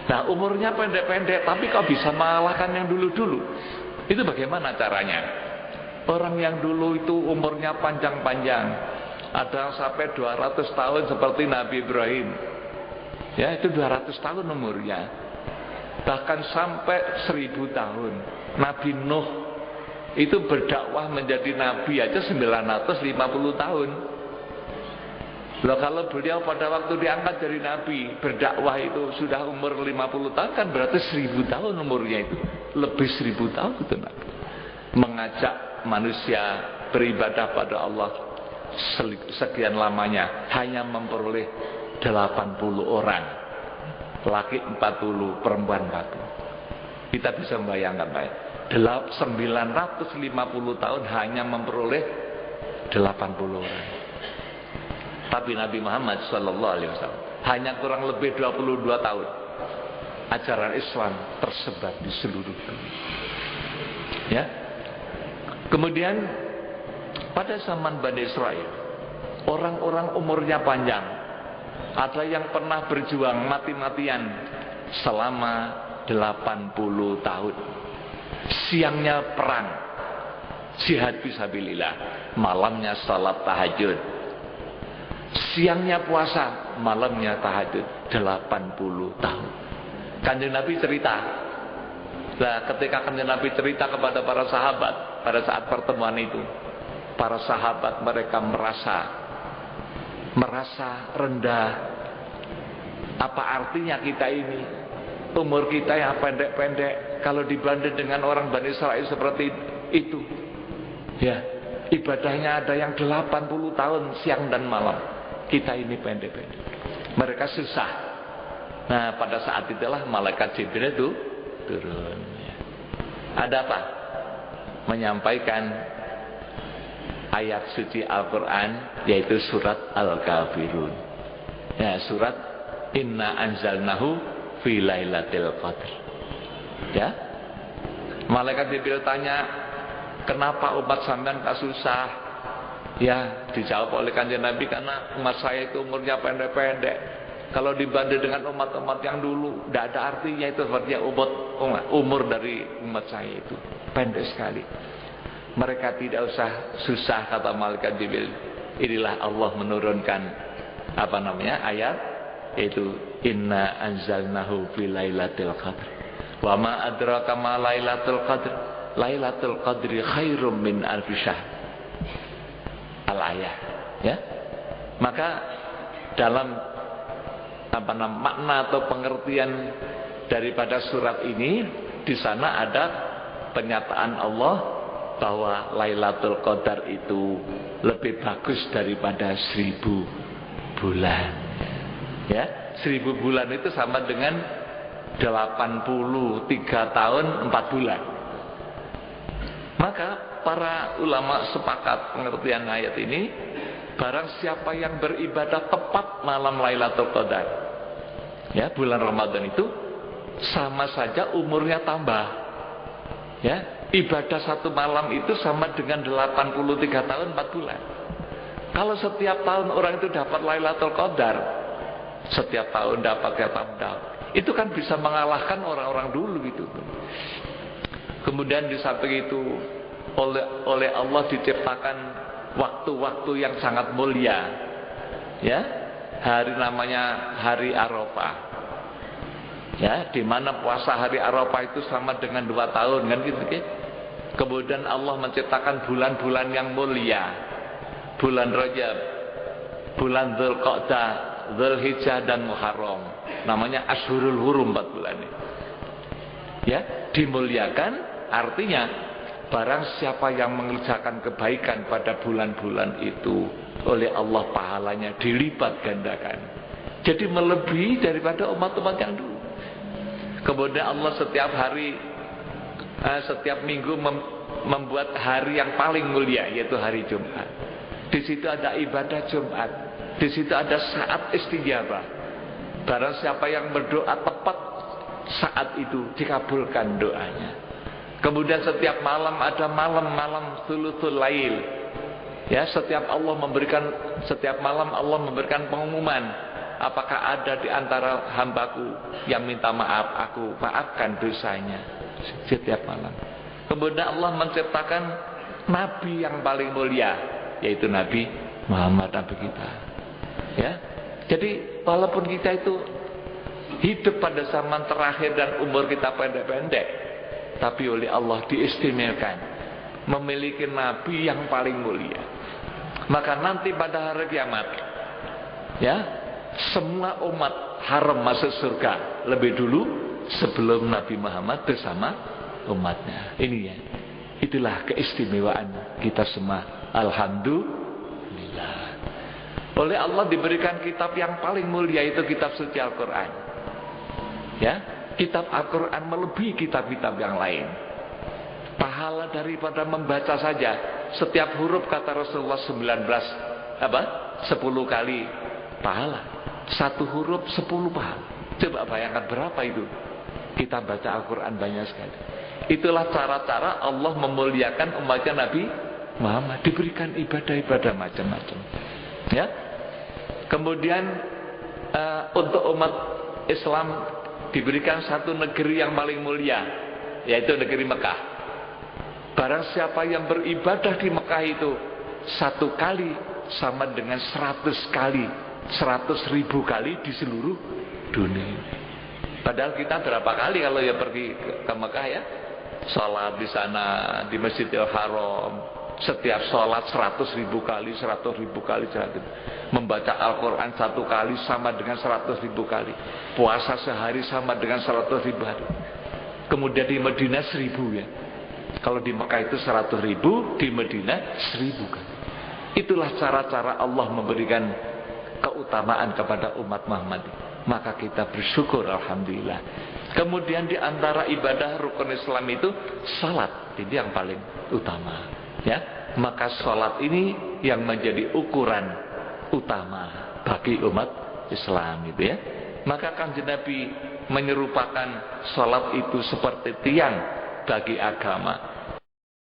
Nah, umurnya pendek-pendek, tapi kok bisa mengalahkan yang dulu-dulu? Itu bagaimana caranya? Orang yang dulu itu umurnya panjang-panjang, ada yang sampai 200 tahun seperti Nabi Ibrahim. Ya, itu 200 tahun umurnya. Bahkan sampai 1000 tahun. Nabi Nuh itu berdakwah menjadi nabi aja 950 tahun. Loh, kalau beliau pada waktu diangkat jadi nabi, berdakwah itu sudah umur 50 tahun, kan berarti 1000 tahun umurnya itu. Lebih 1000 tahun itu nabi. Mengajak manusia beribadah pada Allah sekian lamanya, hanya memperoleh 80 orang. Laki 40, perempuan 40. Kita bisa membayangkan, baik. 950 tahun hanya memperoleh 80 orang. Tapi Nabi Muhammad SAW hanya kurang lebih 22 tahun ajaran Islam tersebar di seluruh dunia. Ya. Kemudian pada zaman Bani Israel, orang-orang umurnya panjang. Ada yang pernah berjuang mati-matian selama 80 tahun. Siangnya perang, jihad fisabilillah, malamnya salat tahajud. Siangnya puasa, malamnya tahajud, 80 tahun. Kanjeng Nabi cerita. Nah, ketika Kanjeng Nabi cerita kepada para sahabat pada saat pertemuan itu, para sahabat mereka merasa rendah. Apa artinya kita ini? Umur kita yang pendek-pendek kalau dibanding dengan orang Bani Israel seperti itu. Ya, ibadahnya ada yang 80 tahun siang dan malam. Kita ini pendek-pendek. Mereka susah. Nah, pada saat itulah malaikat Jibril itu turun. Ada apa? Menyampaikan ayat suci Al-Quran, yaitu surat Al-Kafirun. Ya, surat Inna anzalnahu fi lailatul qadr. Ya. Malaikat Jibril tanya, kenapa umat sampean tak susah? Ya, dijawab oleh Kanjeng Nabi, karena umat saya itu umurnya pendek-pendek. Kalau dibanding dengan umat-umat yang dulu, tidak ada artinya. Itu sepertinya umur dari umat saya itu pendek sekali. Mereka tidak usah susah, kata malaikat Jibril. Inilah Allah menurunkan ayat, yaitu Inna anzalnahu fi lailatul qadr. Wa ma adraka ma lailatul qadr. Lailatul qadri khairum min alfi syahr. Al-ayah, ya. Maka dalam makna atau pengertian daripada surat ini, di sana ada penyataan Allah bahwa Lailatul Qadar itu lebih bagus daripada 1000 bulan. Ya, 1000 bulan itu sama dengan 83 tahun 4 bulan. Maka para ulama sepakat pengertian ayat ini, barang siapa yang beribadah tepat malam Lailatul Qadar, ya, bulan Ramadan itu, sama saja umurnya tambah. Ya, ibadah satu malam itu sama dengan 83 tahun 4 bulan. Kalau setiap tahun orang itu dapat Lailatul Qadar, setiap tahun dapat, itu kan bisa mengalahkan orang-orang dulu itu. Kemudian di samping itu, oleh Allah diciptakan waktu-waktu yang sangat mulia. Ya, hari namanya hari Arafah. Ya, di mana puasa hari Arafah itu sama dengan 2 tahun kan gitu. Kemudian Allah menciptakan bulan-bulan yang mulia. Bulan Rajab, bulan Dzulqa'dah, Dzulhijjah dan Muharram. Namanya Ashhurul Hurum, 4 bulan ini. Ya, dimuliakan artinya barang siapa yang mengerjakan kebaikan pada bulan-bulan itu, oleh Allah pahalanya dilipat gandakan. Jadi melebihi daripada umat-umat yang dulu. Kemudian Allah setiap hari, setiap minggu membuat hari yang paling mulia, yaitu hari Jumat. Di situ ada ibadah Jumat. Di situ ada saat istijabah. Barang siapa yang berdoa tepat saat itu, dikabulkan doanya. Kemudian setiap malam ada malam Thuluthul Lail. Ya, setiap malam Allah memberikan pengumuman apakah ada di antara hambaku yang minta maaf, aku maafkan dosanya setiap malam. Kemudian Allah menciptakan nabi yang paling mulia, yaitu Nabi Muhammad, nabi kita. Ya. Jadi walaupun kita itu hidup pada zaman terakhir dan umur kita pendek-pendek, tapi oleh Allah diistimewakan memiliki nabi yang paling mulia. Maka nanti pada hari kiamat, ya, semua umat haram masuk surga lebih dulu sebelum Nabi Muhammad bersama umatnya. Ini ya, itulah keistimewaan kita semua. Alhamdulillah. Oleh Allah diberikan kitab yang paling mulia, itu kitab suci Al-Quran. Ya, kitab Al-Quran melebihi kitab-kitab yang lain. Pahala daripada membaca saja, setiap huruf kata Rasulullah 10 kali pahala. Satu huruf 10 pahala. Coba bayangkan berapa itu. Kita baca Al-Quran banyak sekali. Itulah cara-cara Allah memuliakan umatnya Nabi Muhammad, diberikan ibadah-ibadah macam-macam. Ya. Kemudian untuk umat Islam diberikan satu negeri yang paling mulia, yaitu negeri Mekah. Barang siapa yang beribadah di Mekah itu satu kali sama dengan 100 kali, 100.000 kali di seluruh dunia. Padahal kita berapa kali kalau ya pergi ke Mekah ya, sholat di sana di Masjidil Haram. Setiap sholat 100.000 kali, 100.000 kali, 100. Membaca Al-Quran satu kali sama dengan 100.000 kali. Puasa sehari sama dengan 100.000 hari. Kemudian di Madinah 1.000 ya. Kalau di Mekah itu 100.000, di Madinah 1.000 kali. Itulah cara-cara Allah memberikan keutamaan kepada umat Muhammad. Maka kita bersyukur, alhamdulillah. Kemudian di antara ibadah rukun Islam itu salat, ini yang paling utama. Ya, maka salat ini yang menjadi ukuran utama bagi umat Islam, gitu ya. Maka Kanjeng Nabi menyerupakan salat itu seperti tiang bagi agama.